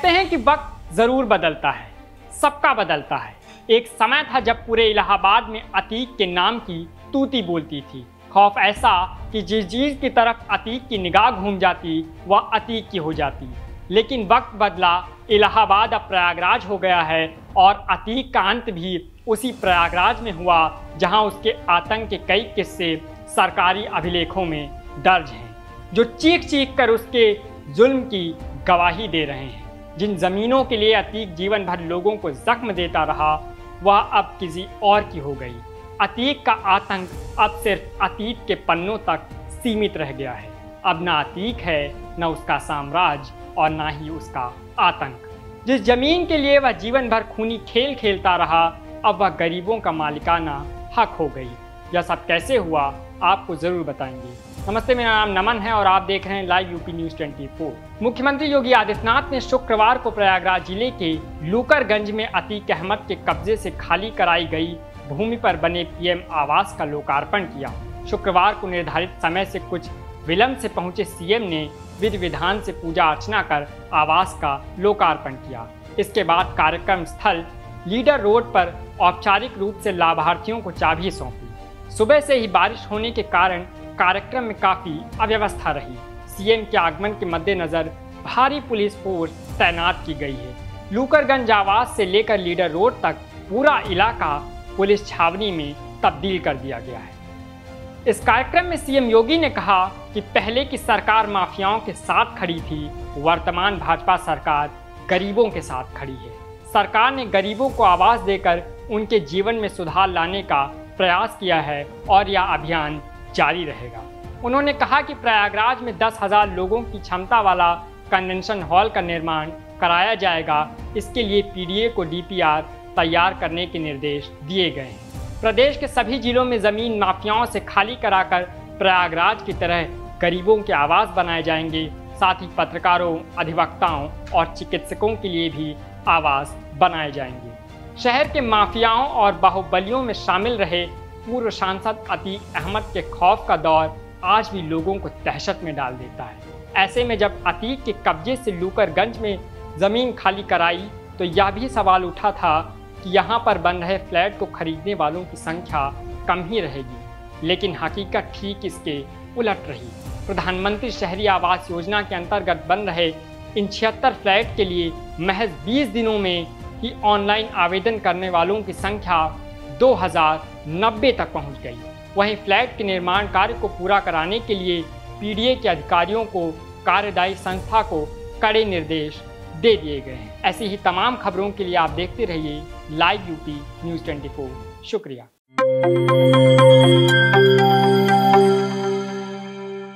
कहते हैं कि वक्त जरूर बदलता है, सबका बदलता है। एक समय था जब पूरे इलाहाबाद में अतीक के नाम की तूती बोलती थी। खौफ ऐसा कि जिस चीज की तरफ अतीक की निगाह घूम जाती वह अतीक की हो जाती। लेकिन वक्त बदला, इलाहाबाद अब प्रयागराज हो गया है और अतीक का अंत भी उसी प्रयागराज में हुआ जहां उसके आतंक के कई किस्से सरकारी अभिलेखों में दर्ज हैं, जो चीख चीख कर उसके जुल्म की गवाही दे रहे हैं। जिन ज़मीनों के लिए अतीक जीवन भर लोगों को जख्म देता रहा वह अब किसी और की हो गई। अतीक का आतंक अब सिर्फ अतीत के पन्नों तक सीमित रह गया है। अब ना अतीक है, न उसका साम्राज्य और ना ही उसका आतंक। जिस जमीन के लिए वह जीवन भर खूनी खेल खेलता रहा अब वह गरीबों का मालिकाना हक हो गई। यह सब कैसे हुआ आपको जरूर बताएंगे। नमस्ते, मेरा नाम नमन है और आप देख रहे हैं लाइव यूपी न्यूज़ 24। मुख्यमंत्री योगी आदित्यनाथ ने शुक्रवार को प्रयागराज जिले के लूकरगंज में अतीक अहमद के कब्जे से खाली कराई गई भूमि पर बने पीएम आवास का लोकार्पण किया। शुक्रवार को निर्धारित समय से कुछ विलंब से पहुंचे सीएम ने विधि विधान से पूजा अर्चना कर आवास का लोकार्पण किया। इसके बाद कार्यक्रम स्थल लीडर रोड पर औपचारिक रूप से लाभार्थियों को चाबी सौंपी। सुबह से ही बारिश होने के कारण कार्यक्रम में काफी अव्यवस्था रही। सीएम के आगमन के मद्देनजर भारी पुलिस फोर्स तैनात की गई है। लूकरगंज आवास से लेकर लीडर रोड तक पूरा इलाका पुलिस छावनी में तब्दील कर दिया गया है। इस कार्यक्रम में सीएम योगी ने कहा कि पहले की सरकार माफियाओं के साथ खड़ी थी, वर्तमान भाजपा सरकार गरीबों के साथ खड़ी है। सरकार ने गरीबों को आवास देकर उनके जीवन में सुधार लाने का प्रयास किया है और यह अभियान जारी रहेगा। उन्होंने कहा कि प्रयागराज में 10,000 लोगों की क्षमता वाला कन्वेंशन हॉल का निर्माण कराया जाएगा। इसके लिए पीडीए को डीपीआर तैयार करने के निर्देश दिए गए हैं। प्रदेश के सभी जिलों में जमीन माफियाओं से खाली कराकर प्रयागराज की तरह गरीबों के आवास बनाए जाएंगे। साथ ही पत्रकारों, अधिवक्ताओं और चिकित्सकों के लिए भी आवास बनाए जाएंगे। शहर के माफियाओं और बाहुबलियों में शामिल रहे पूर्व सांसद अतीक अहमद के खौफ का दौर आज भी लोगों को दहशत में डाल देता है। ऐसे में जब अतीक के कब्जे से लूकरगंज में जमीन खाली कराई तो यह भी सवाल उठा था कि यहाँ पर बन रहे फ्लैट को खरीदने वालों की संख्या कम ही रहेगी, लेकिन हकीकत ठीक इसके उलट रही। प्रधानमंत्री शहरी आवास योजना के अंतर्गत बन रहे इन 76 फ्लैट के लिए महज 20 दिनों में ही ऑनलाइन आवेदन करने वालों की संख्या 2090 तक पहुंच गई। वहीं फ्लैट के निर्माण कार्य को पूरा कराने के लिए पीडीए के अधिकारियों को कार्यदायी संस्था को कड़े निर्देश दे दिए गए हैं। ऐसी ही तमाम खबरों के लिए आप देखते रहिए लाइव यूपी न्यूज़ 24। शुक्रिया।